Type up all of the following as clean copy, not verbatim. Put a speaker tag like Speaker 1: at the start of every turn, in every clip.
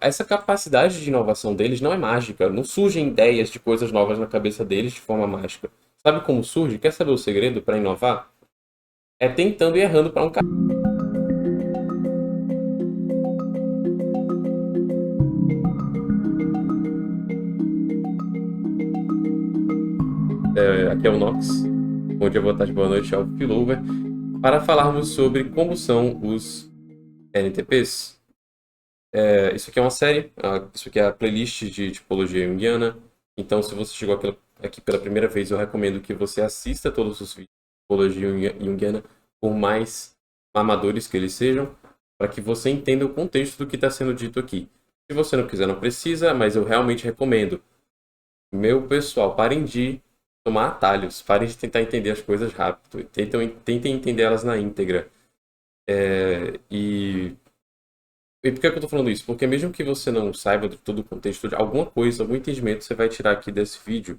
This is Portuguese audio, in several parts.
Speaker 1: essa capacidade de inovação deles não é mágica. Não surgem ideias de coisas novas na cabeça deles de forma mágica. Sabe como surge? Quer saber o segredo para inovar? É tentando e errando para um cara. Aqui é o Nox. Bom dia, boa tarde, boa noite ao Filover. Para falarmos sobre como são os NTPs. Isso aqui é uma série, isso aqui é a playlist de tipologia junguiana. Então, se você chegou aqui pela primeira vez, eu recomendo que você assista todos os vídeos de tipologia junguiana, por mais amadores que eles sejam, para que você entenda o contexto do que está sendo dito aqui. Se você não quiser, não precisa, mas eu realmente recomendo. Meu pessoal, parem de tomar atalhos, parem de tentar entender as coisas rápido, tentem entender elas na íntegra. E por que eu tô falando isso? Porque mesmo que você não saiba de todo o contexto de alguma coisa, algum entendimento você vai tirar aqui desse vídeo.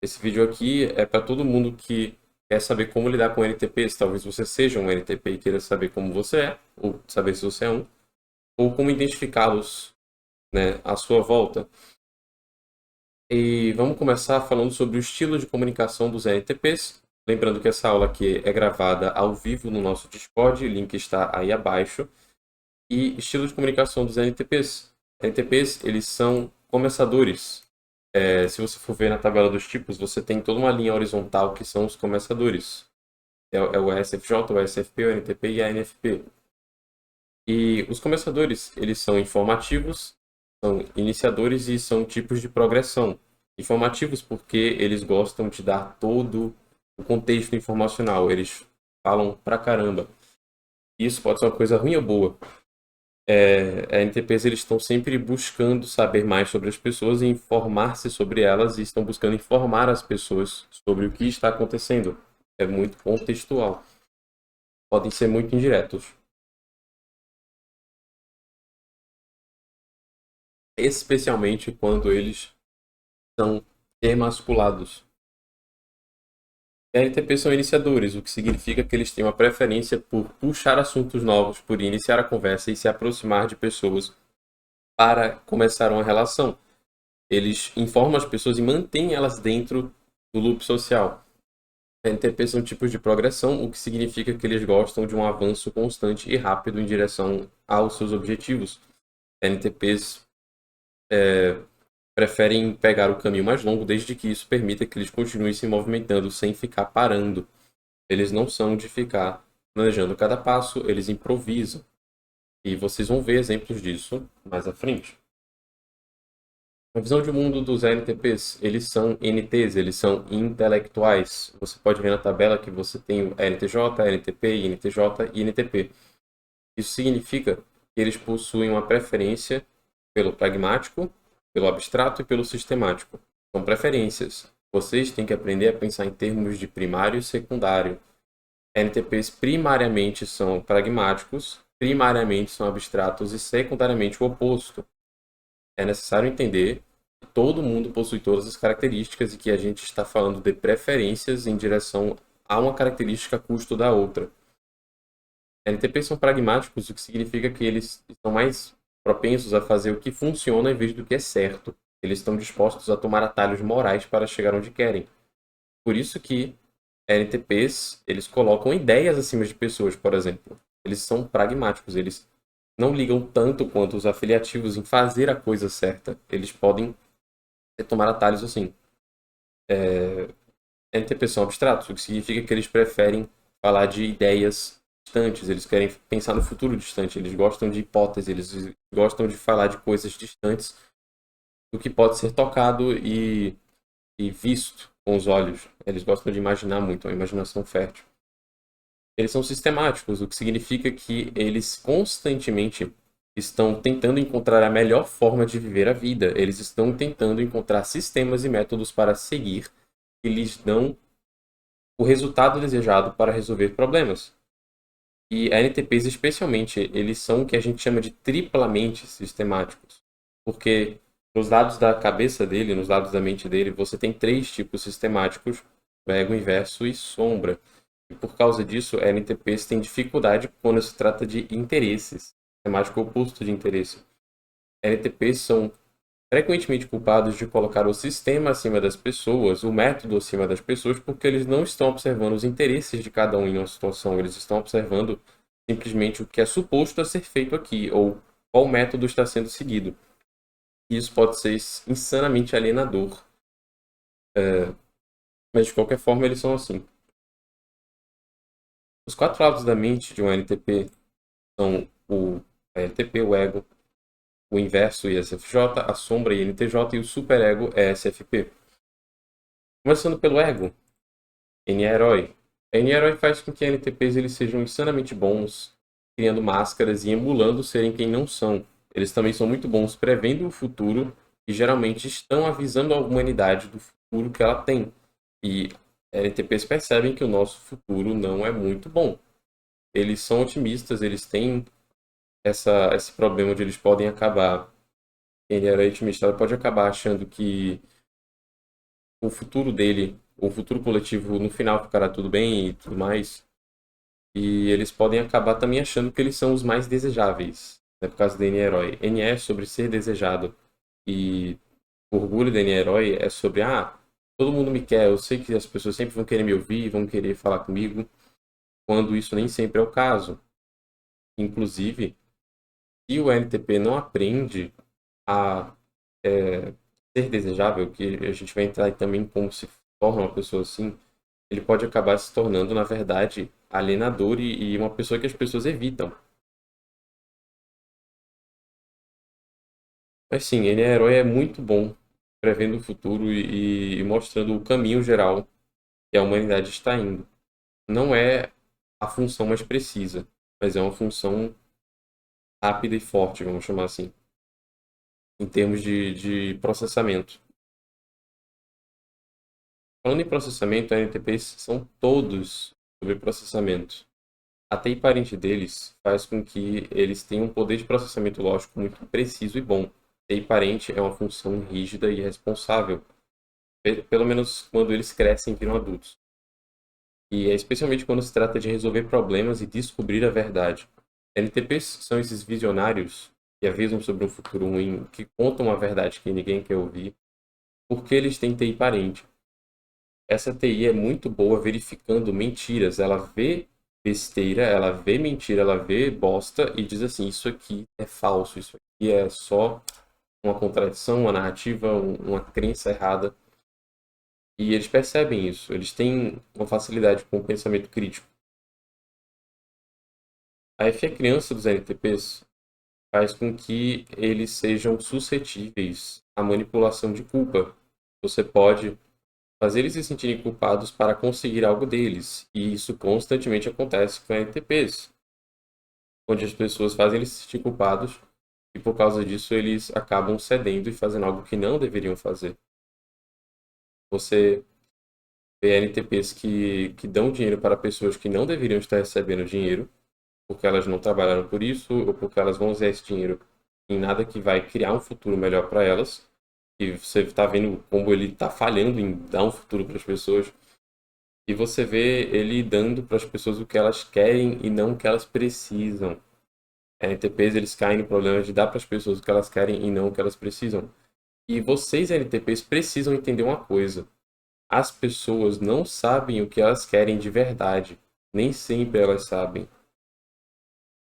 Speaker 1: Esse vídeo aqui é para todo mundo que quer saber como lidar com NTPs. Talvez você seja um NTP e queira saber como você é, ou saber se você é um, ou como identificá-los, né, à sua volta. E vamos começar falando sobre o estilo de comunicação dos NTPs. Lembrando que essa aula aqui é gravada ao vivo no nosso Discord, o link está aí abaixo. E estilo de comunicação dos NTPs. NTPs, eles são começadores. Se você for ver na tabela dos tipos, você tem toda uma linha horizontal que são os começadores. É o ESFJ, o ESFP, o NTP e a NFP. E os começadores, eles são informativos, são iniciadores e são tipos de progressão. Informativos porque eles gostam de dar todo o contexto informacional. Eles falam pra caramba. Isso pode ser uma coisa ruim ou boa. NTPs eles estão sempre buscando saber mais sobre as pessoas e informar-se sobre elas e estão buscando informar as pessoas sobre o que está acontecendo. É muito contextual. Podem ser muito indiretos. Especialmente quando eles são emasculados. NTPs são iniciadores, o que significa que eles têm uma preferência por puxar assuntos novos, por iniciar a conversa e se aproximar de pessoas para começar uma relação. Eles informam as pessoas e mantêm elas dentro do loop social. NTPs são tipos de progressão, o que significa que eles gostam de um avanço constante e rápido em direção aos seus objetivos. NTPs preferem pegar o caminho mais longo, desde que isso permita que eles continuem se movimentando sem ficar parando. Eles não são de ficar planejando cada passo, eles improvisam. E vocês vão ver exemplos disso mais à frente. A visão de mundo dos NTPs, eles são NTs, eles são intelectuais. Você pode ver na tabela que você tem o NTJ, NTP, INTJ e INTP. Isso significa que eles possuem uma preferência pelo pragmático, pelo abstrato e pelo sistemático. São preferências. Vocês têm que aprender a pensar em termos de primário e secundário. NTPs primariamente são pragmáticos, primariamente são abstratos e secundariamente o oposto. É necessário entender que todo mundo possui todas as características e que a gente está falando de preferências em direção a uma característica a custo da outra. NTPs são pragmáticos, o que significa que eles estão mais propensos a fazer o que funciona em vez do que é certo. Eles estão dispostos a tomar atalhos morais para chegar onde querem. Por isso que NTPs, eles colocam ideias acima de pessoas, por exemplo. Eles são pragmáticos, eles não ligam tanto quanto os afiliativos em fazer a coisa certa. Eles podem tomar atalhos assim. NTPs são abstratos, o que significa que eles preferem falar de ideias distantes, eles querem pensar no futuro distante, eles gostam de hipóteses, eles gostam de falar de coisas distantes do que pode ser tocado e visto com os olhos. Eles gostam de imaginar muito, uma imaginação fértil. Eles são sistemáticos, o que significa que eles constantemente estão tentando encontrar a melhor forma de viver a vida. Eles estão tentando encontrar sistemas e métodos para seguir que lhes dão o resultado desejado para resolver problemas. E NTPs, especialmente, eles são o que a gente chama de triplamente sistemáticos. Porque nos dados da cabeça dele, nos dados da mente dele, você tem três tipos sistemáticos: prego, inverso e sombra. E por causa disso, NTPs têm dificuldade quando se trata de interesses. Sistemático é o oposto de interesse. NTPs são frequentemente culpados de colocar o sistema acima das pessoas, o método acima das pessoas, porque eles não estão observando os interesses de cada um em uma situação, eles estão observando simplesmente o que é suposto a ser feito aqui, ou qual método está sendo seguido. E isso pode ser insanamente alienador, mas de qualquer forma eles são assim. Os quatro lados da mente de um NTP são o LTP, o ego, o inverso ISFJ, a sombra INTJ e o superego ESFP. Começando pelo ego, N-Herói. N-Herói faz com que NTPs eles sejam insanamente bons, criando máscaras e emulando serem quem não são. Eles também são muito bons prevendo o futuro e geralmente estão avisando a humanidade do futuro que ela tem. E NTPs percebem que o nosso futuro não é muito bom. Eles são otimistas, eles têm esse problema de eles podem acabar. N-Herói otimista ela pode acabar achando que o futuro dele, o futuro coletivo, no final ficará tudo bem e tudo mais. E eles podem acabar também achando que eles são os mais desejáveis, né, por causa do N-Herói. N é sobre ser desejado. E o orgulho do N-Herói é sobre, todo mundo me quer, eu sei que as pessoas sempre vão querer me ouvir, vão querer falar comigo, quando isso nem sempre é o caso. Inclusive, se o NTP não aprende a ser desejável, que a gente vai entrar também como se torna uma pessoa assim, ele pode acabar se tornando, na verdade, alienador e uma pessoa que as pessoas evitam. Mas sim, ele é herói é muito bom, prevendo o futuro e mostrando o caminho geral que a humanidade está indo. Não é a função mais precisa, mas é uma função rápida e forte, vamos chamar assim, em termos de processamento. Falando em processamento, NTPs são todos sobre processamento. A TI parente deles faz com que eles tenham um poder de processamento lógico muito preciso e bom. TI parente é uma função rígida e responsável, pelo menos quando eles crescem e viram adultos. E é especialmente quando se trata de resolver problemas e descobrir a verdade. NTPs são esses visionários que avisam sobre um futuro ruim, que contam a verdade que ninguém quer ouvir, porque eles têm TI parente. Essa TI é muito boa verificando mentiras. Ela vê besteira, ela vê mentira, ela vê bosta e diz assim: isso aqui é falso, isso aqui é só uma contradição, uma narrativa, uma crença errada. E eles percebem isso, eles têm uma facilidade com o pensamento crítico. A FA criança dos NTPs faz com que eles sejam suscetíveis à manipulação de culpa. Você pode fazer eles se sentirem culpados para conseguir algo deles. E isso constantemente acontece com NTPs, onde as pessoas fazem eles se sentir culpados e por causa disso eles acabam cedendo e fazendo algo que não deveriam fazer. Você vê NTPs que dão dinheiro para pessoas que não deveriam estar recebendo dinheiro, porque elas não trabalharam por isso, ou porque elas vão usar esse dinheiro em nada que vai criar um futuro melhor para elas. E você está vendo como ele está falhando em dar um futuro para as pessoas. E você vê ele dando para as pessoas o que elas querem e não o que elas precisam. NTPs eles caem no problema de dar para as pessoas o que elas querem e não o que elas precisam. E vocês, NTPs, precisam entender uma coisa. As pessoas não sabem o que elas querem de verdade. Nem sempre elas sabem.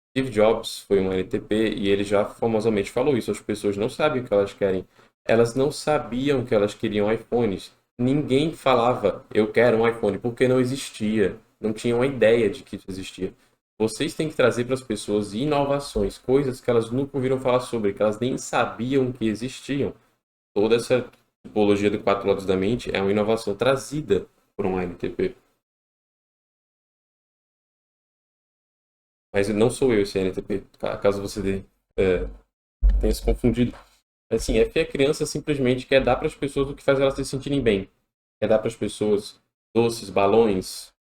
Speaker 1: Steve Jobs foi um NTP e ele já famosamente falou isso. As pessoas não sabem o que elas querem. Elas não sabiam que elas queriam iPhones. Ninguém falava, eu quero um iPhone, porque não existia. Não tinham uma ideia de que isso existia. Vocês têm que trazer para as pessoas inovações, coisas que elas nunca ouviram falar sobre, que elas nem sabiam que existiam. Toda essa tipologia do quatro lados da mente é uma inovação trazida por um NTP. Mas não sou eu esse NTP, caso você tenha se confundido. Assim, a criança simplesmente quer dar para as pessoas o que faz elas se sentirem bem. Quer dar para as pessoas doces, balões,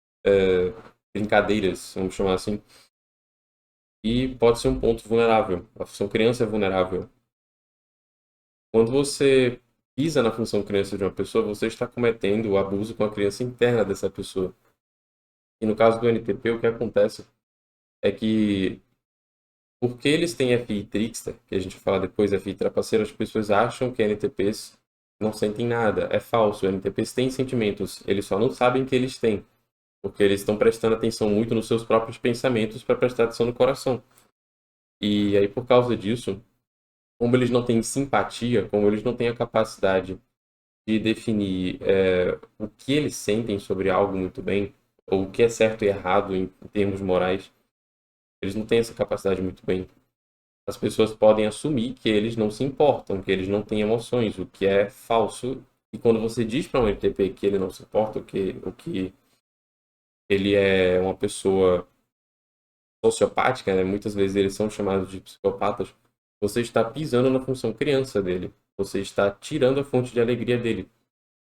Speaker 1: brincadeiras, vamos chamar assim. E pode ser um ponto vulnerável. A função criança é vulnerável. Quando você pisa na função criança de uma pessoa, você está cometendo o abuso com a criança interna dessa pessoa. E no caso do NTP, o que acontece é que Porque eles têm FI trickster, que a gente vai falar depois, FI trapaceiro, as pessoas acham que NTPs não sentem nada. É falso, NTPs têm sentimentos, eles só não sabem que eles têm. Porque eles estão prestando atenção muito nos seus próprios pensamentos para prestar atenção no coração. E aí, por causa disso, como eles não têm simpatia, como eles não têm a capacidade de definir o que eles sentem sobre algo muito bem, ou o que é certo e errado em termos morais, eles não têm essa capacidade muito bem. As pessoas podem assumir que eles não se importam, que eles não têm emoções, o que é falso. E quando você diz para um NTP que ele não se importa, o que ele é uma pessoa sociopática, né? Muitas vezes eles são chamados de psicopatas, você está pisando na função criança dele. Você está tirando a fonte de alegria dele.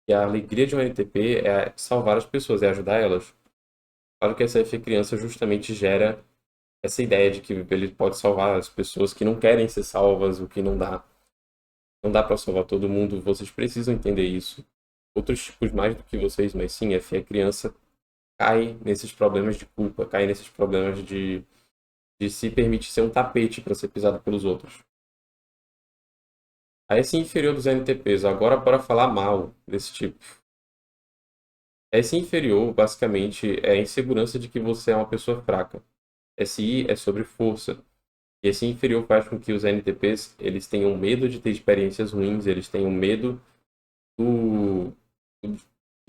Speaker 1: E a alegria de um NTP é salvar as pessoas, é ajudar elas. Claro que essa F criança justamente gera essa ideia de que ele pode salvar as pessoas que não querem ser salvas, o que não dá. Não dá para salvar todo mundo, vocês precisam entender isso. Outros tipos mais do que vocês, mas sim, a criança cai nesses problemas de culpa, cai nesses problemas de se permitir ser um tapete para ser pisado pelos outros. A esse inferior dos NTPs, agora bora falar mal desse tipo. Esse inferior, basicamente, é a insegurança de que você é uma pessoa fraca. SI é sobre força. E esse inferior faz com que os NTPs eles tenham medo de ter experiências ruins, eles tenham medo do,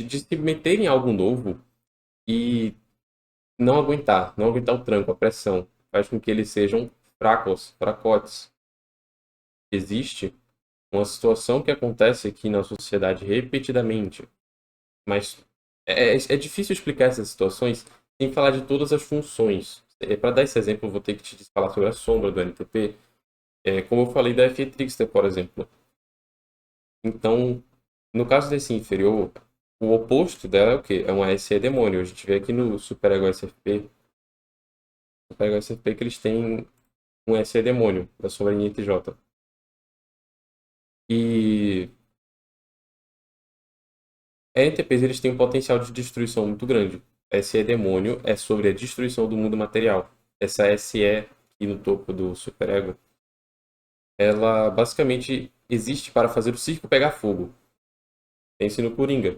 Speaker 1: de se meterem em algo novo e não aguentar o tranco, a pressão. Faz com que eles sejam fracos, fracotes. Existe uma situação que acontece aqui na sociedade repetidamente, mas é difícil explicar essas situações sem falar de todas as funções. Para dar esse exemplo, eu vou ter que te falar sobre a sombra do NTP, como eu falei da F Trickster, por exemplo. Então, no caso desse inferior, o oposto dela é o quê? É uma SE demônio. A gente vê aqui no Super Ego SFP que eles têm um SE demônio da sombra NTJ. E NTPs eles têm um potencial de destruição muito grande. SE demônio é sobre a destruição do mundo material. Essa SE aqui no topo do superego, ela basicamente existe para fazer o circo pegar fogo. Pense no Coringa.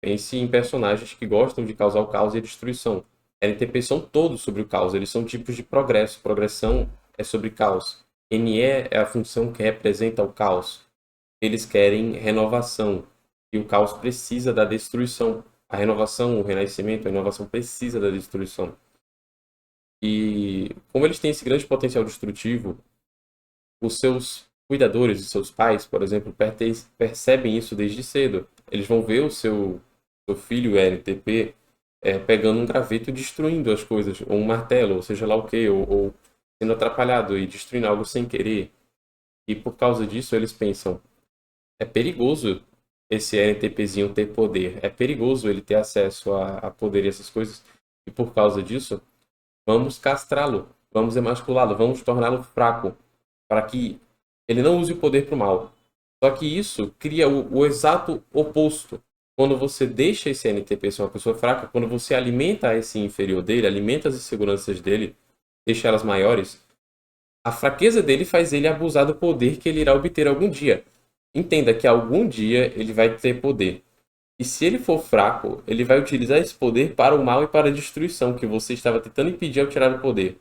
Speaker 1: Pense em personagens que gostam de causar o caos e a destruição. NTPs são todos sobre o caos, eles são tipos de progresso. Progressão é sobre caos. NE é a função que representa o caos. Eles querem renovação. E o caos precisa da destruição. A renovação, o renascimento, a inovação precisa da destruição. E como eles têm esse grande potencial destrutivo, os seus cuidadores, os seus pais, por exemplo, percebem isso desde cedo. Eles vão ver seu filho LTP pegando um graveto e destruindo as coisas, ou um martelo, ou seja lá o que, ou sendo atrapalhado e destruindo algo sem querer. E por causa disso eles pensam, é perigoso esse NTPzinho ter poder, é perigoso ele ter acesso a poder e essas coisas, e por causa disso, vamos castrá-lo, vamos emasculá-lo, vamos torná-lo fraco, para que ele não use o poder para o mal. Só que isso cria o exato oposto. Quando você deixa esse NTP ser uma pessoa fraca, quando você alimenta esse inferior dele, alimenta as inseguranças dele, deixa elas maiores, a fraqueza dele faz ele abusar do poder que ele irá obter algum dia. Entenda que algum dia ele vai ter poder. E se ele for fraco, ele vai utilizar esse poder para o mal e para a destruição que você estava tentando impedir ao tirar o poder.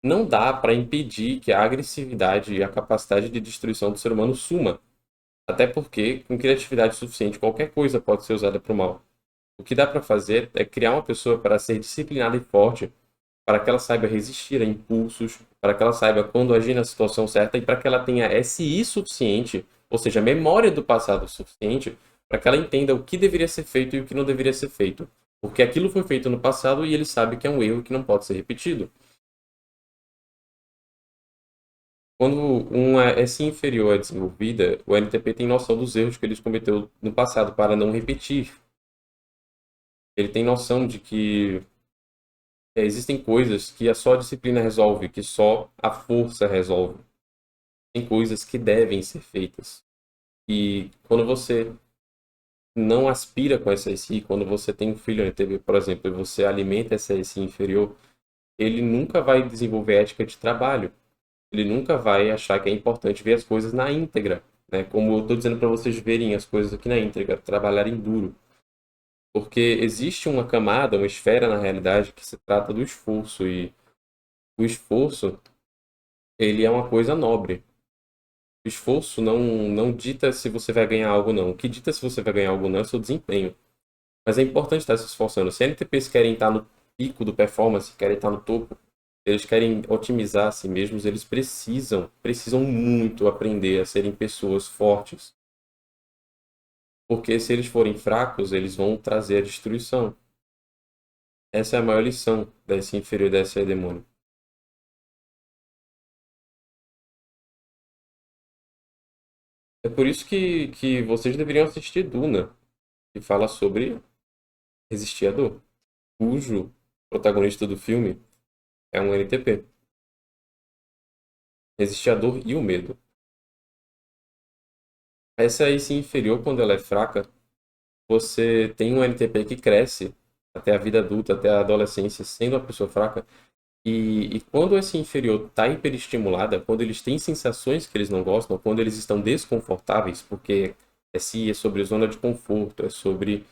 Speaker 1: Não dá para impedir que a agressividade e a capacidade de destruição do ser humano suma. Até porque, com criatividade suficiente, qualquer coisa pode ser usada para o mal. O que dá para fazer é criar uma pessoa para ser disciplinada e forte, para que ela saiba resistir a impulsos, para que ela saiba quando agir na situação certa e para que ela tenha SI suficiente, ou seja, memória do passado suficiente, para que ela entenda o que deveria ser feito e o que não deveria ser feito. Porque aquilo foi feito no passado e ele sabe que é um erro que não pode ser repetido. Quando uma SI inferior é desenvolvida, o NTP tem noção dos erros que ele cometeu no passado para não repetir. Ele tem noção de que existem coisas que só a disciplina resolve, que só a força resolve. Tem coisas que devem ser feitas. E quando você não aspira com essa SI, quando você tem um filho NTP, por exemplo, e você alimenta essa SI inferior, ele nunca vai desenvolver ética de trabalho. Ele nunca vai achar que é importante ver as coisas na íntegra, né? Como eu estou dizendo para vocês verem as coisas aqui na íntegra, trabalharem duro. Porque existe uma camada, uma esfera na realidade que se trata do esforço e o esforço, ele é uma coisa nobre. O esforço não dita se você vai ganhar algo ou não. O que dita se você vai ganhar algo ou não é o seu desempenho. Mas é importante estar se esforçando. Se NTPs querem estar no pico do performance, querem estar no topo, eles querem otimizar a si mesmos, eles precisam muito aprender a serem pessoas fortes. Porque se eles forem fracos, eles vão trazer a destruição. Essa é a maior lição desse inferior e desse demônio. É por isso que vocês deveriam assistir Duna, que fala sobre resistir à dor, cujo protagonista do filme é um NTP. Resistir à dor e o medo. Essa aí, se inferior, quando ela é fraca, você tem um NTP que cresce até a vida adulta, até a adolescência, sendo uma pessoa fraca. E quando esse inferior está hiperestimulada, quando eles têm sensações que eles não gostam, quando eles estão desconfortáveis, porque SI é sobre zona de conforto, é sobre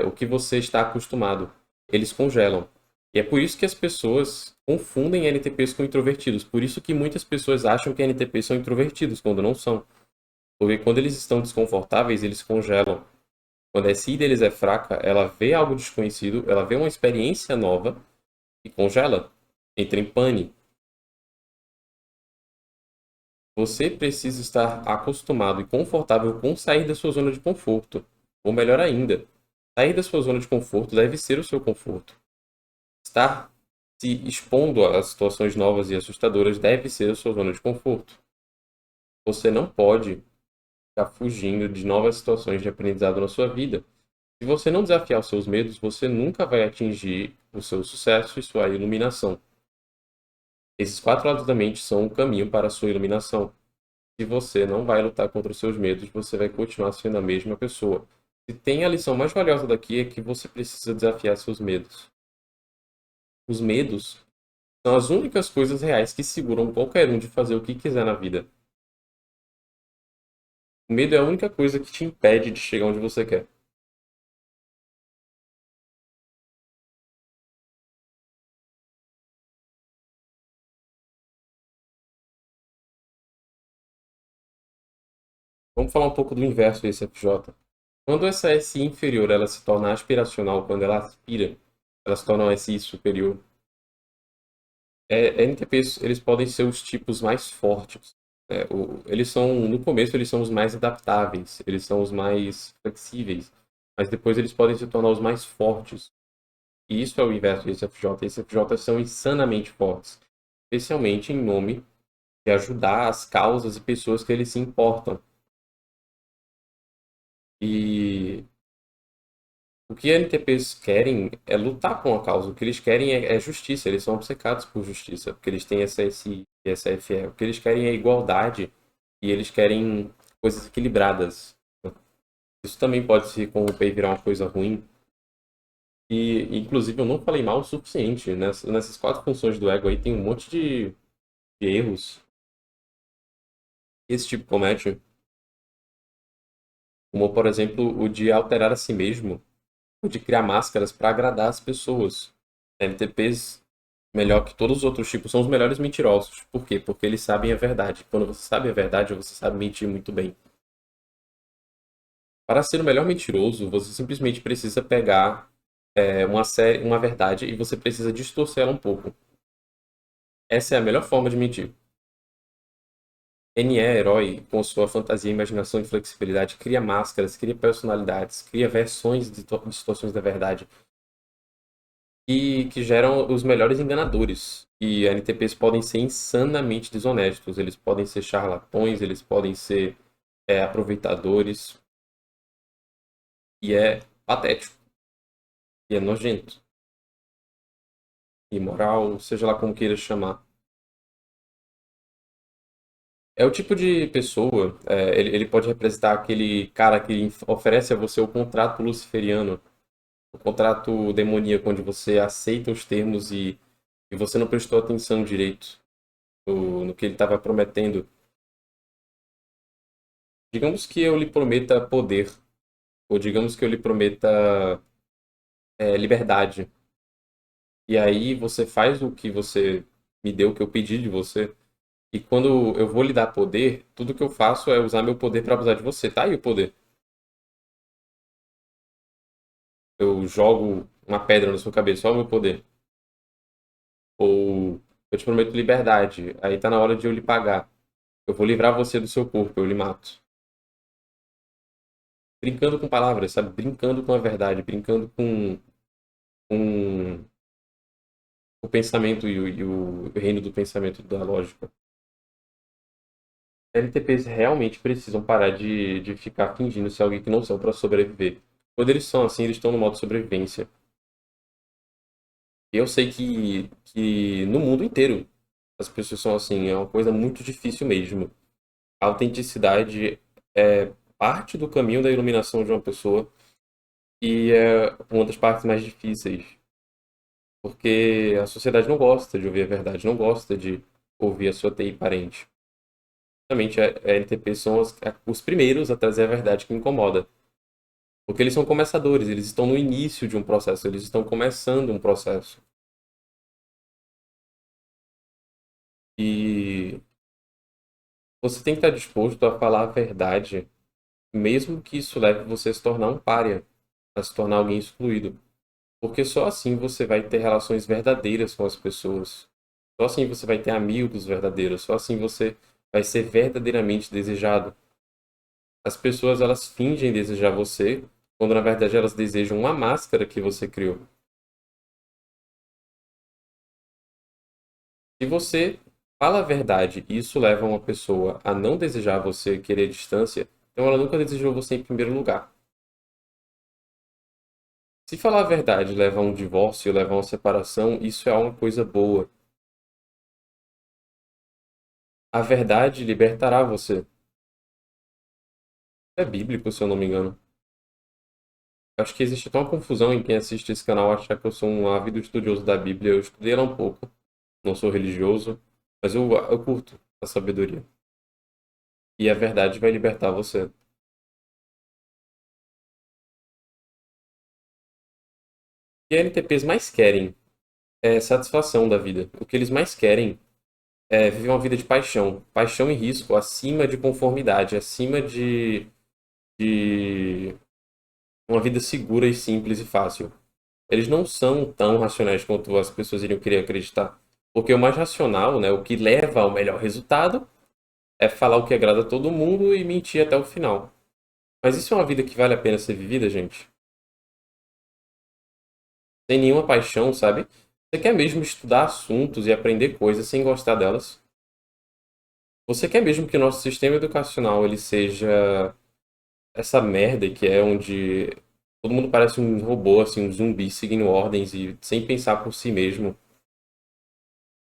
Speaker 1: o que você está acostumado, eles congelam. E é por isso que as pessoas confundem NTPs com introvertidos. Por isso que muitas pessoas acham que NTPs são introvertidos, quando não são. Porque quando eles estão desconfortáveis, eles congelam. Quando a SI deles é fraca, ela vê algo desconhecido, ela vê uma experiência nova e congela. Entra em pane. Você precisa estar acostumado e confortável com sair da sua zona de conforto. Ou melhor ainda, sair da sua zona de conforto deve ser o seu conforto. Estar se expondo a situações novas e assustadoras deve ser a sua zona de conforto. Você não pode ficar fugindo de novas situações de aprendizado na sua vida. Se você não desafiar os seus medos, você nunca vai atingir o seu sucesso e sua iluminação. Esses quatro lados da mente são o caminho para a sua iluminação. Se você não vai lutar contra os seus medos, você vai continuar sendo a mesma pessoa. Se tem a lição mais valiosa daqui é que você precisa desafiar seus medos. Os medos são as únicas coisas reais que seguram qualquer um de fazer o que quiser na vida. O medo é a única coisa que te impede de chegar onde você quer. Vamos falar um pouco do inverso desse FJ. Quando essa SI inferior ela se torna aspiracional, quando ela aspira, ela se torna uma SI superior. NTPs eles podem ser os tipos mais fortes. Eles são, no começo, eles são os mais adaptáveis, eles são os mais flexíveis, mas depois eles podem se tornar os mais fortes. E isso é o inverso desse FJ. Esses FJ são insanamente fortes, especialmente em nome de ajudar as causas e pessoas que eles se importam. E o que NTPs querem é lutar com a causa. O que eles querem é justiça. Eles são obcecados por justiça, porque eles têm essa SI e essa FE. O que eles querem é igualdade e eles querem coisas equilibradas. Isso também pode se corromper e virar uma coisa ruim. E, inclusive, eu não falei mal o suficiente. Nessas quatro funções do ego aí tem um monte de erros que esse tipo comete. Como, por exemplo, o de alterar a si mesmo, o de criar máscaras para agradar as pessoas. LTPs, melhor que todos os outros tipos, são os melhores mentirosos. Por quê? Porque eles sabem a verdade. Quando você sabe a verdade, você sabe mentir muito bem. Para ser o melhor mentiroso, você simplesmente precisa pegar uma verdade e você precisa distorcer ela um pouco. Essa é a melhor forma de mentir. NE, herói, com sua fantasia, imaginação e flexibilidade, cria máscaras, cria personalidades, cria versões de situações da verdade e que geram os melhores enganadores. E NTPs podem ser insanamente desonestos, eles podem ser charlatões, eles podem ser aproveitadores, e é patético, e é nojento, imoral, seja lá como queira chamar. É o tipo de pessoa, ele pode representar aquele cara que oferece a você o contrato luciferiano, o contrato demoníaco, onde você aceita os termos e e você não prestou atenção direito no que ele estava prometendo. Digamos que eu lhe prometa poder, ou digamos que eu lhe prometa liberdade. E aí você faz o que você me deu, o que eu pedi de você. E quando eu vou lhe dar poder, tudo que eu faço é usar meu poder para abusar de você. Tá aí o poder. Eu jogo uma pedra na sua cabeça, olha o meu poder. Ou eu te prometo liberdade, aí tá na hora de eu lhe pagar. Eu vou livrar você do seu corpo, eu lhe mato. Brincando com palavras, sabe? Brincando com a verdade, brincando com o pensamento e o reino do pensamento da lógica. LTPs realmente precisam parar de ficar fingindo ser alguém que não são para sobreviver. Quando eles são assim, eles estão no modo sobrevivência. E eu sei que no mundo inteiro as pessoas são assim, é uma coisa muito difícil mesmo. A autenticidade é parte do caminho da iluminação de uma pessoa e é uma das partes mais difíceis. Porque a sociedade não gosta de ouvir a verdade, não gosta de ouvir a sua TI parente. Realmente, a NTP são os primeiros a trazer a verdade que incomoda. Porque eles são começadores, eles estão no início de um processo, eles estão começando um processo. E você tem que estar disposto a falar a verdade, mesmo que isso leve você a se tornar um pária, a se tornar alguém excluído. Porque só assim você vai ter relações verdadeiras com as pessoas. Só assim você vai ter amigos verdadeiros. Só assim você vai ser verdadeiramente desejado. As pessoas elas fingem desejar você, quando na verdade elas desejam uma máscara que você criou. Se você fala a verdade e isso leva uma pessoa a não desejar você, querer distância, então ela nunca desejou você em primeiro lugar. Se falar a verdade leva a um divórcio, leva a uma separação, isso é uma coisa boa. A verdade libertará você. É bíblico, se eu não me engano. Acho que existe até uma confusão em quem assiste esse canal achar que eu sou um ávido estudioso da Bíblia. Eu estudei ela um pouco, não sou religioso, mas eu curto a sabedoria. E a verdade vai libertar você. O que NTPs mais querem é satisfação da vida. O que eles mais querem é viver uma vida de paixão. Paixão e risco acima de conformidade, acima de uma vida segura e simples e fácil. Eles não são tão racionais quanto as pessoas iriam querer acreditar. Porque o mais racional, né, o que leva ao melhor resultado, é falar o que agrada a todo mundo e mentir até o final. Mas isso é uma vida que vale a pena ser vivida, gente? Sem nenhuma paixão, sabe? Você quer mesmo estudar assuntos e aprender coisas sem gostar delas? Você quer mesmo que o nosso sistema educacional ele seja essa merda que é onde todo mundo parece um robô, assim, um zumbi seguindo ordens e sem pensar por si mesmo?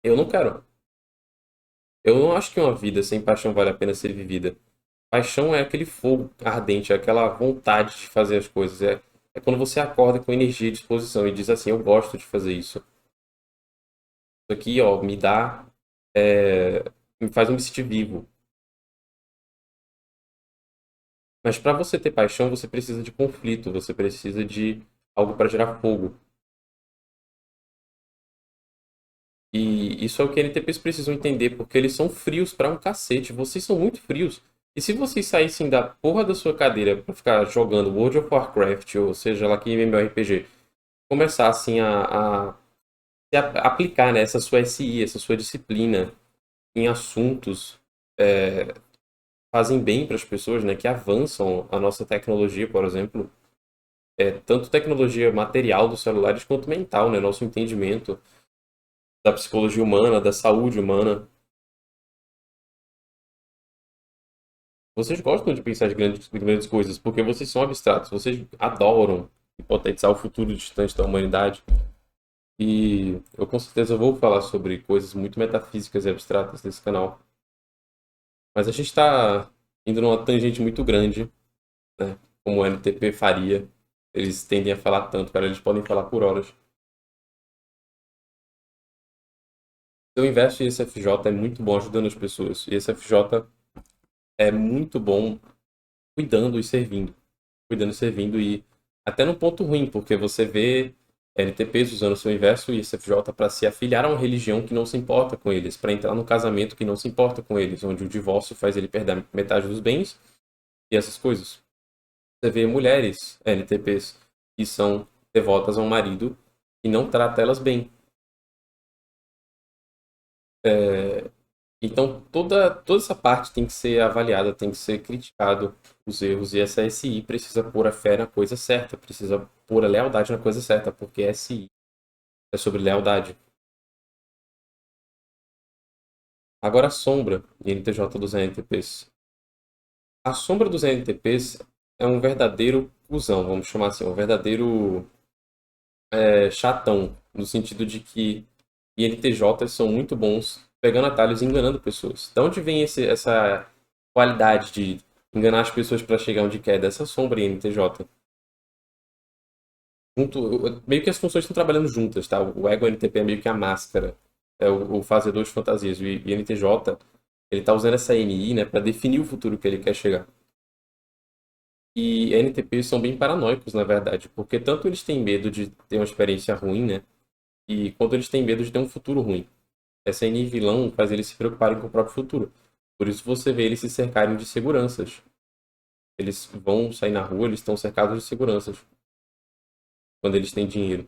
Speaker 1: Eu não quero. Eu não acho que uma vida sem paixão vale a pena ser vivida. Paixão é aquele fogo ardente, é aquela vontade de fazer as coisas. É quando você acorda com energia e disposição e diz assim, eu gosto de fazer isso. Isso aqui, ó, me dá, me faz eu me sentir vivo. Mas para você ter paixão, você precisa de conflito, você precisa de algo para gerar fogo. E isso é o que NTPs precisam entender, porque eles são frios pra um cacete. Vocês são muito frios. E se vocês saíssem da porra da sua cadeira pra ficar jogando World of Warcraft, ou seja lá que MMORPG, começassem aplicar, né, essa sua SI, essa sua disciplina em assuntos fazem bem para as pessoas, né, que avançam a nossa tecnologia, por exemplo, tanto tecnologia material dos celulares quanto mental, né, nosso entendimento da psicologia humana, da saúde humana. Vocês gostam de pensar de grandes coisas porque vocês são abstratos, vocês adoram hipotetizar o futuro distante da humanidade. E eu com certeza vou falar sobre coisas muito metafísicas e abstratas nesse canal. Mas a gente está indo numa tangente muito grande, né? Como o NTP faria. Eles tendem a falar tanto, cara, eles podem falar por horas. Seu inverso em ISFJ é muito bom ajudando as pessoas. E ISFJ é muito bom cuidando e servindo. Cuidando e servindo e até no ponto ruim, porque você vê LTPs usando seu inverso e ISFJ para se afiliar a uma religião que não se importa com eles, para entrar no casamento que não se importa com eles, onde o divórcio faz ele perder metade dos bens e essas coisas. Você vê mulheres LTPs que são devotas a um marido e não trata elas bem. Então, toda essa parte tem que ser avaliada, tem que ser criticado os erros, e essa SI precisa pôr a fé na coisa certa, precisa pôr a lealdade na coisa certa, porque SI é sobre lealdade. Agora, a sombra e NTJ dos NTPs. A sombra dos NTPs é um verdadeiro cuzão, vamos chamar assim, um verdadeiro chatão, no sentido de que INTJs são muito bons pegando atalhos e enganando pessoas. De onde vem essa qualidade de enganar as pessoas para chegar onde quer dessa sombra em NTJ? Meio que as funções estão trabalhando juntas, tá? O ego NTP é meio que a máscara, é o fazedor de fantasias. O INTJ, ele tá usando essa NI, né, para definir o futuro que ele quer chegar. E NTPs são bem paranoicos, na verdade, porque tanto eles têm medo de ter uma experiência ruim, né, e quanto eles têm medo de ter um futuro ruim. Essa NI vilão faz eles se preocuparem com o próprio futuro. Por isso você vê eles se cercarem de seguranças. Eles vão sair na rua, eles estão cercados de seguranças quando eles têm dinheiro.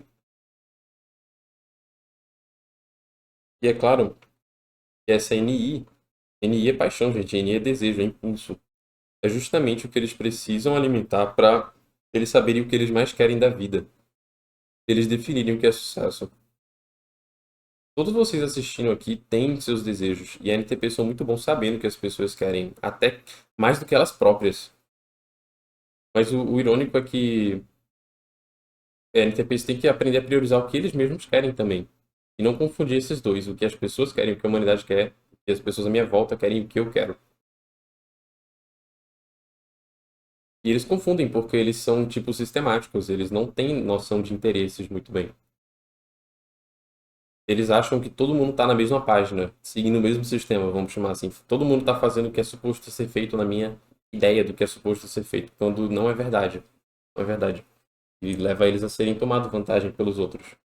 Speaker 1: E é claro que essa NI é paixão, gente. NI é desejo, é impulso. É justamente o que eles precisam alimentar para eles saberem o que eles mais querem da vida. Eles definirem o que é sucesso. Todos vocês assistindo aqui têm seus desejos. E a NTP são muito bons sabendo o que as pessoas querem. Até mais do que elas próprias. Mas o irônico é que NTPs têm que aprender a priorizar o que eles mesmos querem também. E não confundir esses dois. O que as pessoas querem, o que a humanidade quer. O que as pessoas à minha volta querem, o que eu quero. E eles confundem porque eles são tipos sistemáticos, eles não têm noção de interesses muito bem. Eles acham que todo mundo está na mesma página, seguindo o mesmo sistema, vamos chamar assim. Todo mundo está fazendo o que é suposto ser feito na minha ideia do que é suposto ser feito, quando não é verdade. Não é verdade. E leva eles a serem tomados vantagem pelos outros.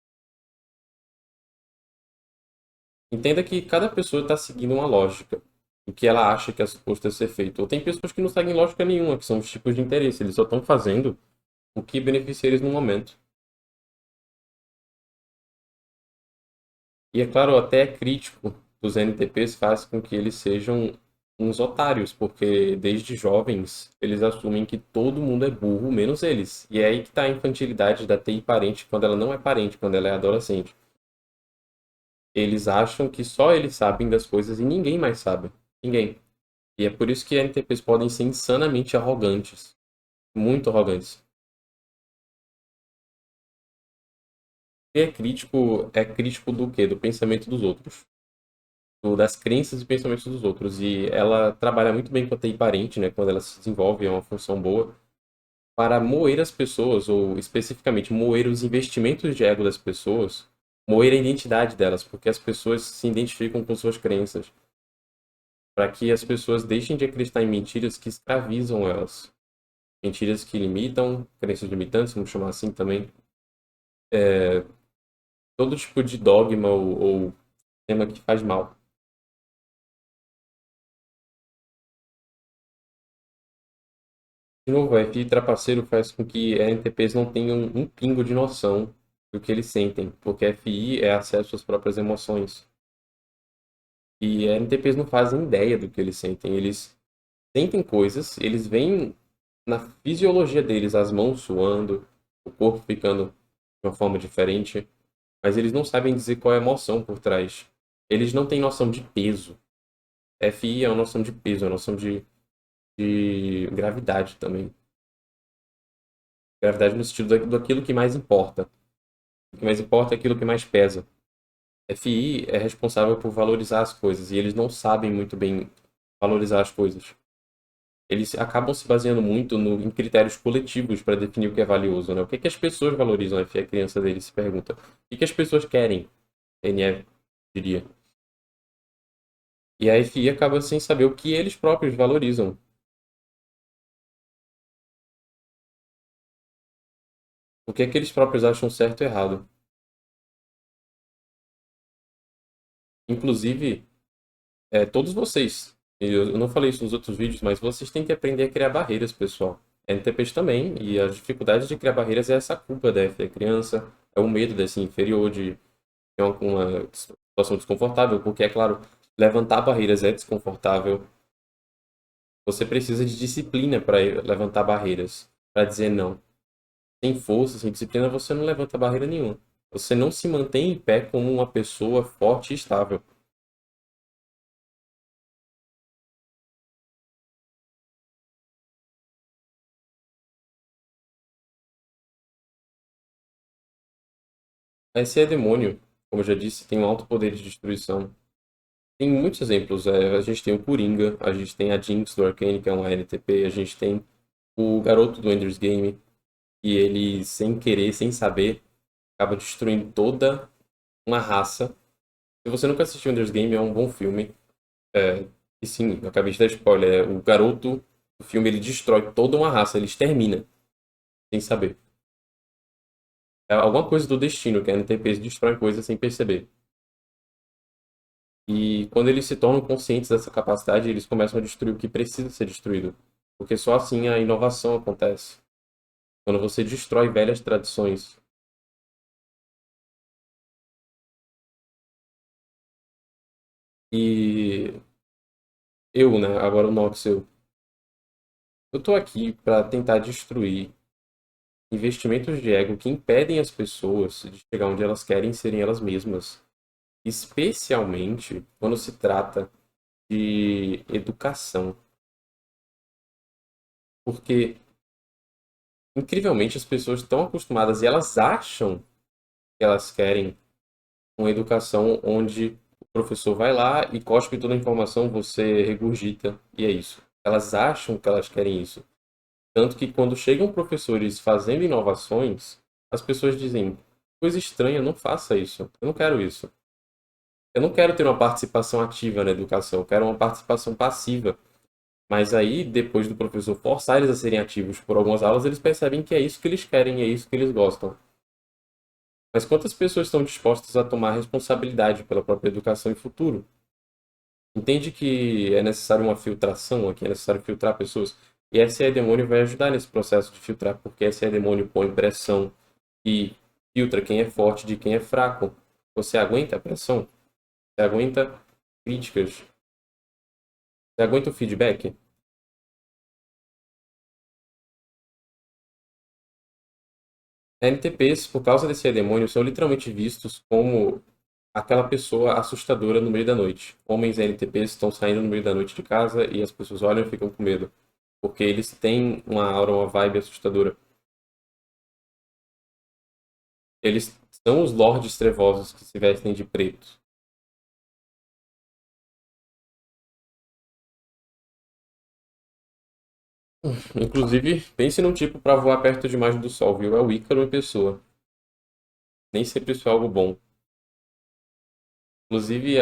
Speaker 1: Entenda que cada pessoa está seguindo uma lógica do que ela acha que é suposto ser feito. Ou tem pessoas que não seguem lógica nenhuma, que são os tipos de interesse. Eles só estão fazendo o que beneficia eles no momento. E é claro, até crítico dos NTPs faz com que eles sejam uns otários, porque desde jovens eles assumem que todo mundo é burro, menos eles. E é aí que está a infantilidade da TI parente quando ela não é parente, quando ela é adolescente. Eles acham que só eles sabem das coisas e ninguém mais sabe. Ninguém. E é por isso que NTPs podem ser insanamente arrogantes. Muito arrogantes. E é crítico do quê? Do pensamento dos outros. Das crenças e pensamentos dos outros. E ela trabalha muito bem com a TI parente, né? Quando ela se desenvolve, é uma função boa, para moer as pessoas, ou especificamente moer os investimentos de ego das pessoas, moer a identidade delas, porque as pessoas se identificam com suas crenças. Para que as pessoas deixem de acreditar em mentiras que escravizam elas. Mentiras que limitam, crenças limitantes, vamos chamar assim também. Todo tipo de dogma ou tema que faz mal. De novo, o FI trapaceiro faz com que NTPs não tenham um pingo de noção do que eles sentem, porque FI é acesso às próprias emoções. E NTPs não fazem ideia do que eles sentem. Eles sentem coisas, eles veem na fisiologia deles as mãos suando, o corpo ficando de uma forma diferente, mas eles não sabem dizer qual é a emoção por trás. Eles não têm noção de peso. FI é uma noção de peso, é uma noção de gravidade também. Gravidade no sentido daquilo que mais importa. O que mais importa é aquilo que mais pesa. FI é responsável por valorizar as coisas e eles não sabem muito bem valorizar as coisas. Eles acabam se baseando muito em critérios coletivos para definir o que é valioso, né? O que, que as pessoas valorizam? A criança dele se pergunta. O que, que as pessoas querem? NF diria. E a FI acaba sem saber o que eles próprios valorizam. O que é que eles próprios acham certo e errado. Inclusive, todos vocês, eu não falei isso nos outros vídeos, mas vocês têm que aprender a criar barreiras, pessoal. NTPs também, e as dificuldades de criar barreiras é essa culpa da F da criança, é o medo desse inferior, de ter uma situação desconfortável, porque, é claro, levantar barreiras é desconfortável. Você precisa de disciplina para levantar barreiras, para dizer não. Sem força, sem disciplina, você não levanta barreira nenhuma. Você não se mantém em pé como uma pessoa forte e estável. Esse é demônio, como eu já disse, tem um alto poder de destruição. Tem muitos exemplos. A gente tem o Coringa, a gente tem a Jinx do Arcane, que é uma NTP, a gente tem o garoto do Ender's Game, e ele, sem querer, sem saber, acaba destruindo toda uma raça. Se você nunca assistiu Ender's Game, é um bom filme. E sim, eu acabei de dar spoiler. O garoto do filme, ele destrói toda uma raça, ele extermina, sem saber. É alguma coisa do destino, que a NTPs destrói coisas sem perceber. E quando eles se tornam conscientes dessa capacidade, eles começam a destruir o que precisa ser destruído. Porque só assim a inovação acontece. Quando você destrói velhas tradições. E eu, né, agora o Nox, eu tô aqui para tentar destruir investimentos de ego que impedem as pessoas de chegar onde elas querem serem elas mesmas. Especialmente quando se trata de educação. Porque, incrivelmente, as pessoas estão acostumadas e elas acham que elas querem uma educação onde o professor vai lá e cospe toda a informação, você regurgita, e é isso. Elas acham que elas querem isso. Tanto que quando chegam professores fazendo inovações, as pessoas dizem: coisa estranha, não faça isso. Eu não quero isso. Eu não quero ter uma participação ativa na educação, eu quero uma participação passiva. Mas aí, depois do professor forçar eles a serem ativos por algumas aulas, eles percebem que é isso que eles querem e é isso que eles gostam. Mas quantas pessoas estão dispostas a tomar responsabilidade pela própria educação e futuro? Entende que é necessário uma filtração aqui, é necessário filtrar pessoas? E SE Demônio vai ajudar nesse processo de filtrar, porque SE Demônio põe pressão e filtra quem é forte de quem é fraco. Você aguenta a pressão? Você aguenta críticas? Você aguenta o feedback? NTPs, por causa desse demônio, são literalmente vistos como aquela pessoa assustadora no meio da noite. Homens NTPs estão saindo no meio da noite de casa e as pessoas olham e ficam com medo. Porque eles têm uma aura, uma vibe assustadora. Eles são os lordes trevosos que se vestem de preto. Inclusive, pense num tipo para voar perto demais do sol, viu? É o Ícaro em pessoa. Nem sempre isso é algo bom. Inclusive,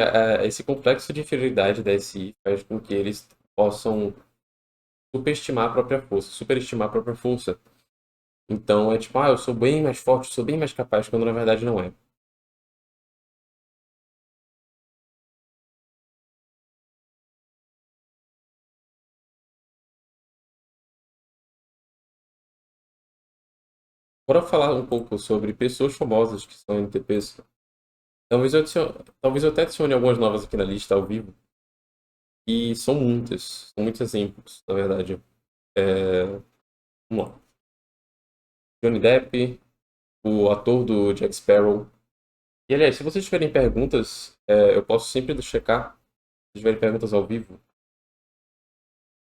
Speaker 1: esse complexo de inferioridade da SI faz com que eles possam superestimar a própria força, superestimar a própria força. Então é tipo, eu sou bem mais forte, sou bem mais capaz, quando na verdade não é. Bora falar um pouco sobre pessoas famosas que são NTPs. Talvez eu até adicione algumas novas aqui na lista ao vivo. E são muitos exemplos, na verdade. Vamos lá. Johnny Depp, o ator do Jack Sparrow. E aliás, se vocês tiverem perguntas, eu posso sempre checar. Se tiverem perguntas ao vivo.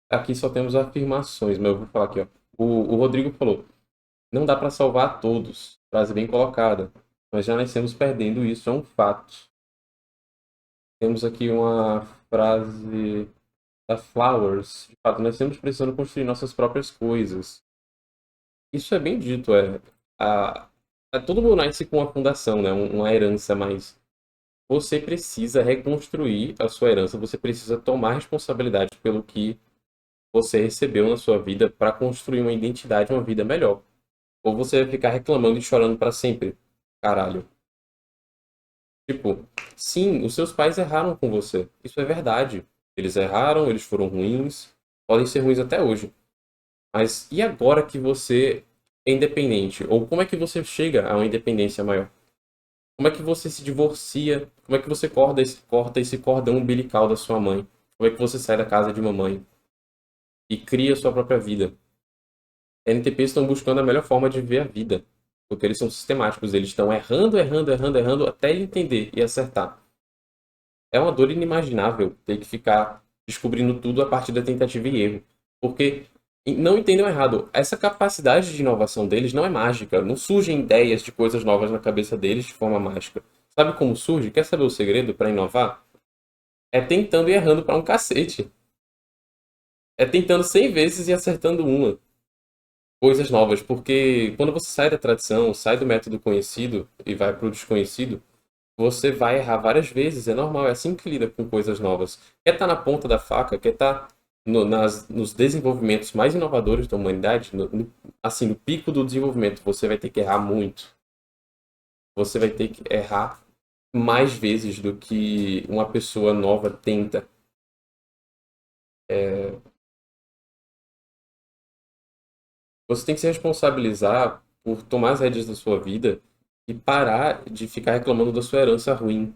Speaker 1: Aqui só temos afirmações, mas eu vou falar aqui, ó. O Rodrigo falou: não dá para salvar todos. Frase bem colocada. Nós já nascemos perdendo, isso é um fato. Temos aqui uma frase da Flowers. De fato, nós estamos precisando construir nossas próprias coisas. Isso é bem dito, A, todo mundo nasce com uma fundação, né? Uma herança, mas você precisa reconstruir a sua herança, você precisa tomar responsabilidade pelo que você recebeu na sua vida para construir uma identidade, uma vida melhor. Ou você vai ficar reclamando e chorando para sempre. Caralho. Tipo, sim, os seus pais erraram com você. Isso é verdade. Eles erraram, eles foram ruins, podem ser ruins até hoje. Mas e agora que você é independente? Ou como é que você chega a uma independência maior? Como é que você se divorcia? Como é que você corta esse cordão umbilical da sua mãe? Como é que você sai da casa de mamãe e cria a sua própria vida? NTPs estão buscando a melhor forma de ver a vida, porque eles são sistemáticos, eles estão errando, errando, errando, errando até ele entender e acertar. É uma dor inimaginável ter que ficar descobrindo tudo a partir da tentativa e erro, porque não entendam errado, essa capacidade de inovação deles não é mágica, não surgem ideias de coisas novas na cabeça deles de forma mágica. Sabe como surge? Quer saber o segredo para inovar? É tentando e errando para um cacete. É tentando 100 vezes e acertando uma. Coisas novas, porque quando você sai da tradição, sai do método conhecido e vai para o desconhecido, você vai errar várias vezes, é normal, é assim que lida com coisas novas. Quer estar na ponta da faca, quer estar nos desenvolvimentos mais inovadores da humanidade, assim, no pico do desenvolvimento, você vai ter que errar muito. Você vai ter que errar mais vezes do que uma pessoa nova tenta. Você tem que se responsabilizar por tomar as rédeas da sua vida e parar de ficar reclamando da sua herança ruim.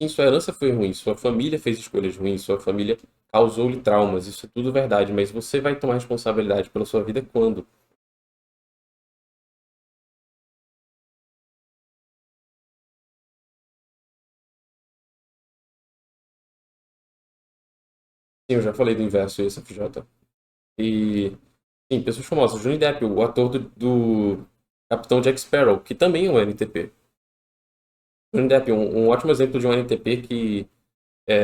Speaker 1: Sim, sua herança foi ruim, sua família fez escolhas ruins, sua família causou-lhe traumas, isso é tudo verdade, mas você vai tomar responsabilidade pela sua vida quando? Sim, eu já falei do inverso ISFJ. E, sim, pessoas famosas. Johnny Depp, o ator do Capitão Jack Sparrow, que também é um NTP. Johnny Depp, um ótimo exemplo de um NTP que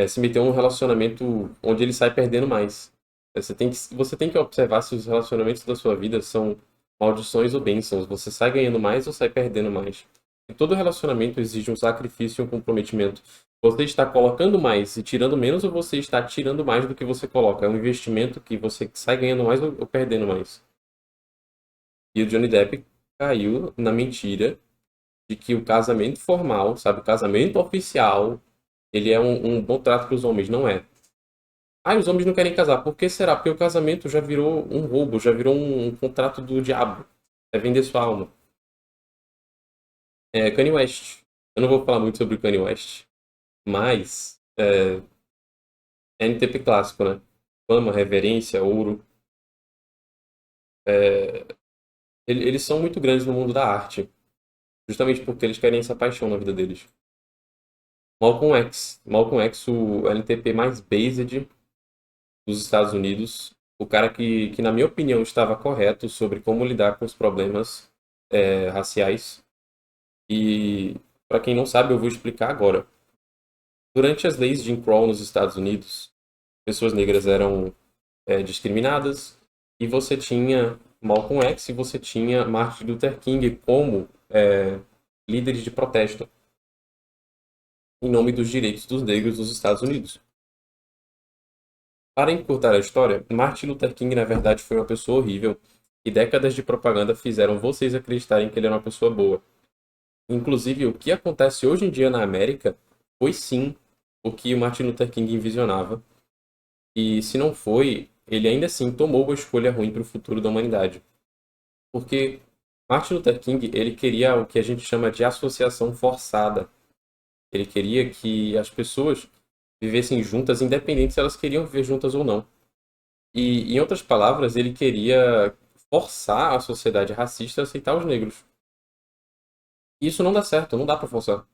Speaker 1: se meteu num relacionamento onde ele sai perdendo mais. Você tem que observar se os relacionamentos da sua vida são maldições ou bênçãos. Você sai ganhando mais ou sai perdendo mais. E todo relacionamento exige um sacrifício e um comprometimento. Você está colocando mais e tirando menos ou você está tirando mais do que você coloca? É um investimento que você sai ganhando mais ou perdendo mais. E o Johnny Depp caiu na mentira de que o casamento formal, sabe, o casamento oficial, ele é um bom trato para os homens. Não é. Ah, os homens não querem casar. Por que será? Porque o casamento já virou um roubo, já virou um contrato do diabo. É vender sua alma. É Kanye West. Eu não vou falar muito sobre o Kanye West, mas é NTP clássico, né? Fama, reverência, ouro. Eles são muito grandes no mundo da arte, justamente porque eles querem essa paixão na vida deles. Malcolm X. Malcolm X, o NTP mais based dos Estados Unidos. O cara que na minha opinião, estava correto sobre como lidar com os problemas raciais. E, para quem não sabe, eu vou explicar agora. Durante as leis de Jim Crow nos Estados Unidos, pessoas negras eram discriminadas e você tinha Malcolm X e você tinha Martin Luther King como líderes de protesto em nome dos direitos dos negros nos Estados Unidos. Para encurtar a história, Martin Luther King na verdade foi uma pessoa horrível e décadas de propaganda fizeram vocês acreditarem que ele era uma pessoa boa. Inclusive, o que acontece hoje em dia na América foi sim o que o Martin Luther King envisionava. E se não foi, ele ainda assim tomou uma escolha ruim para o futuro da humanidade. Porque Martin Luther King, ele queria o que a gente chama de associação forçada. Ele queria que as pessoas vivessem juntas, independente se elas queriam viver juntas ou não. E, em outras palavras, ele queria forçar a sociedade racista a aceitar os negros. E isso não dá certo, não dá para forçar.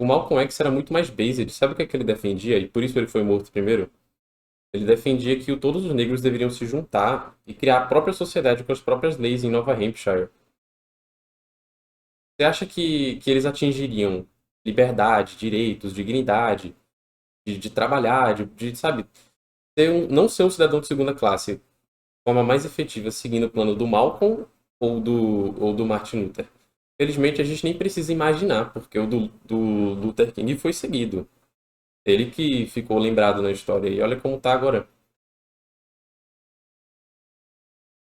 Speaker 1: O Malcolm X era muito mais based. Sabe o que é que ele defendia? E por isso ele foi morto primeiro? Ele defendia que todos os negros deveriam se juntar e criar a própria sociedade com as próprias leis em Nova Hampshire. Você acha que eles atingiriam liberdade, direitos, dignidade, de trabalhar, sabe, não ser um cidadão de segunda classe de forma mais efetiva seguindo o plano do Malcolm ou do Martin Luther? Felizmente, a gente nem precisa imaginar, porque o do Luther King foi seguido. Ele que ficou lembrado na história. E olha como tá agora.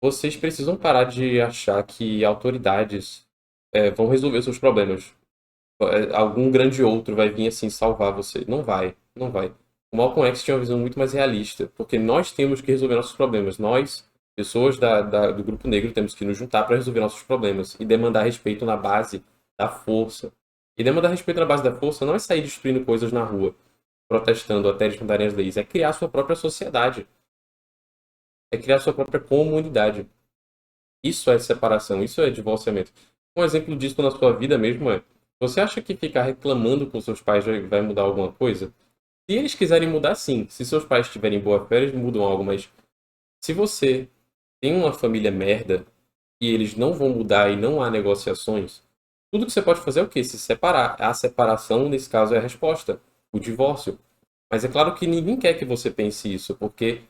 Speaker 1: Vocês precisam parar de achar que autoridades vão resolver seus problemas. Algum grande outro vai vir assim salvar você. Não vai, não vai. O Malcolm X tinha uma visão muito mais realista, porque nós temos que resolver nossos problemas. Nós, pessoas do grupo negro, temos que nos juntar para resolver nossos problemas e demandar respeito na base da força. E demandar respeito na base da força não é sair destruindo coisas na rua, protestando até eles mudarem as leis, é criar sua própria sociedade, é criar sua própria comunidade. Isso é separação, isso é divorciamento. Um exemplo disso na sua vida mesmo é: você acha que ficar reclamando com seus pais vai mudar alguma coisa? Se eles quiserem mudar, sim. Se seus pais tiverem boa fé, eles mudam algo, mas se você tem uma família merda e eles não vão mudar e não há negociações, tudo que você pode fazer é o quê? Se separar. A separação, nesse caso, é a resposta. O divórcio. Mas é claro que ninguém quer que você pense isso, porque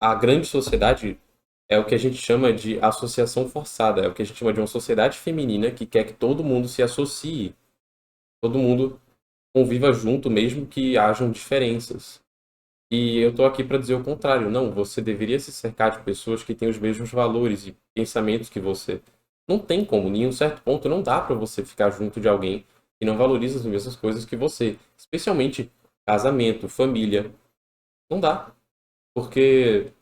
Speaker 1: a grande sociedade é o que a gente chama de associação forçada. É o que a gente chama de uma sociedade feminina que quer que todo mundo se associe. Todo mundo conviva junto, mesmo que hajam diferenças. E eu estou aqui para dizer o contrário. Não, você deveria se cercar de pessoas que têm os mesmos valores e pensamentos que você. Não tem como, em um certo ponto, não dá para você ficar junto de alguém que não valoriza as mesmas coisas que você. Especialmente casamento, família. Não dá. Porque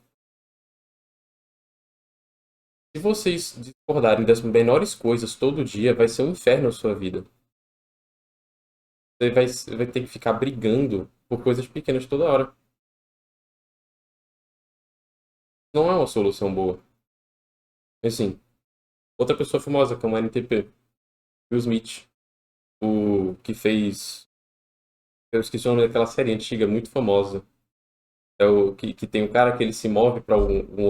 Speaker 1: se vocês discordarem das menores coisas todo dia, vai ser um inferno a sua vida. Você vai ter que ficar brigando por coisas pequenas toda hora. Não é uma solução boa. Assim, outra pessoa famosa, que é uma NTP, Will Smith, o que fez. Eu esqueci o nome daquela série antiga, muito famosa. É o que tem um cara que ele se move para uma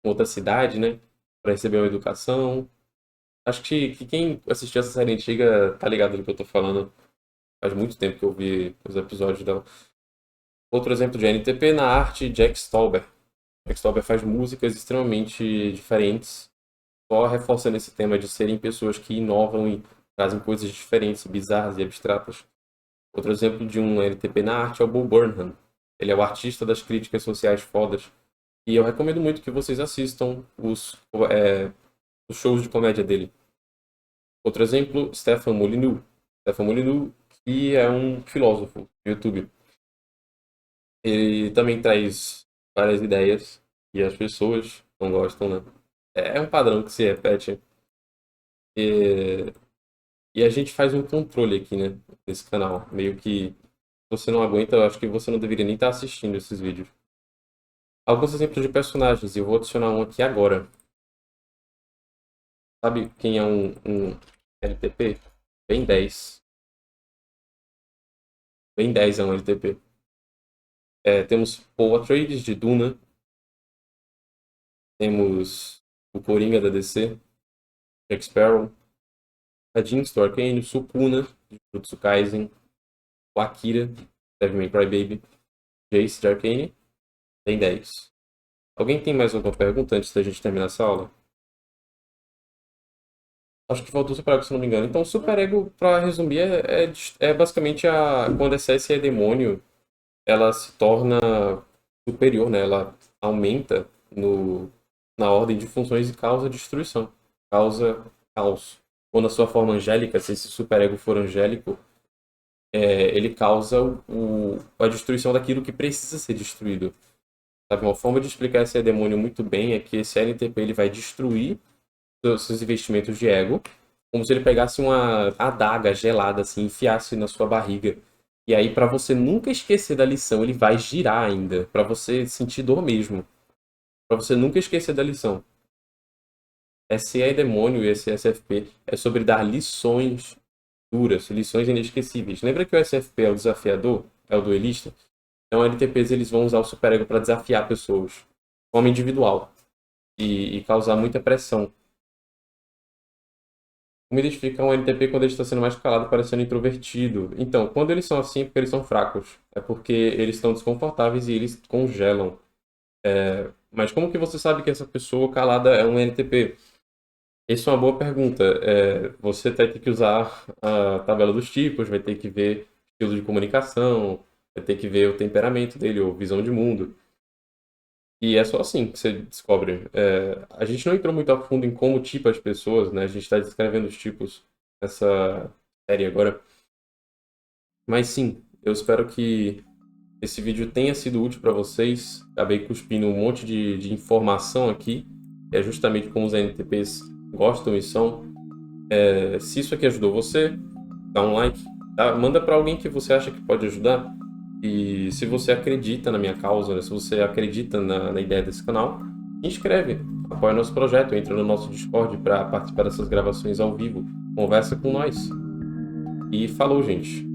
Speaker 1: outra cidade, né? Para receber uma educação. Acho que quem assistiu essa série antiga tá ligado do que eu tô falando. Faz muito tempo que eu vi os episódios dela. Outro exemplo de NTP na arte, Jack Stauber. Jack Stauber faz músicas extremamente diferentes, só reforçando esse tema de serem pessoas que inovam e trazem coisas diferentes, bizarras e abstratas. Outro exemplo de um NTP na arte é o Bo Burnham. Ele é o artista das críticas sociais fodas. E eu recomendo muito que vocês assistam os shows de comédia dele. Outro exemplo, Stefan Molyneux. Stefan Molyneux, que é um filósofo do YouTube. Ele também traz várias ideias e as pessoas não gostam, né? É um padrão que se repete. E, e a gente faz um controle aqui, né? Nesse canal. Meio que você não aguenta, eu acho que você não deveria nem estar assistindo esses vídeos. Alguns exemplos de personagens, e eu vou adicionar um aqui agora. Sabe quem é um LTP? Ben 10. Ben 10 é um LTP. Temos Paul Atreides de Duna. Temos o Coringa da DC, Jack Sparrow. A Jinx do Arcane, Sukuna de Jujutsu Kaisen. O Akira, Devil May Cry Baby. Jace de Arcane. Ben 10. Alguém tem mais alguma pergunta antes da gente terminar essa aula? Acho que faltou superego, se não me engano. Então, superego, para resumir, é basicamente quando a essência é demônio, ela se torna superior, né? Ela aumenta na ordem de funções e causa destruição. Causa caos. Ou na sua forma angélica, se esse superego for angélico, ele causa a destruição daquilo que precisa ser destruído. Sabe? Uma forma de explicar esse demônio muito bem é que esse LTP ele vai destruir seus investimentos de ego, como se ele pegasse uma adaga gelada assim, enfiasse na sua barriga. E aí, para você nunca esquecer da lição, ele vai girar ainda, para você sentir dor mesmo, para você nunca esquecer da lição. SE é demônio e esse SFP é sobre dar lições duras, lições inesquecíveis. Lembra que o SFP é o desafiador, é o duelista? Então, LTPs eles vão usar o superego para desafiar pessoas, de forma individual, e causar muita pressão. Como identificar um NTP quando ele está sendo mais calado, parecendo introvertido? Então, quando eles são assim, é porque eles são fracos. É porque eles estão desconfortáveis e eles congelam. Mas como que você sabe que essa pessoa calada é um NTP? Isso é uma boa pergunta. Você vai ter que usar a tabela dos tipos, vai ter que ver estilo de comunicação, vai ter que ver o temperamento dele, ou visão de mundo. E é só assim que você descobre. A gente não entrou muito a fundo em como tipo as pessoas, né? A gente está descrevendo os tipos nessa série agora. Mas sim, eu espero que esse vídeo tenha sido útil para vocês. Acabei cuspindo um monte de informação aqui, que é justamente como os NTPs gostam e são. Se isso aqui ajudou você, dá um like, tá? Manda para alguém que você acha que pode ajudar. E se você acredita na minha causa, né? Se você acredita na ideia desse canal, se inscreve, apoia nosso projeto, entra no nosso Discord para participar dessas gravações ao vivo, conversa com nós. E falou, gente!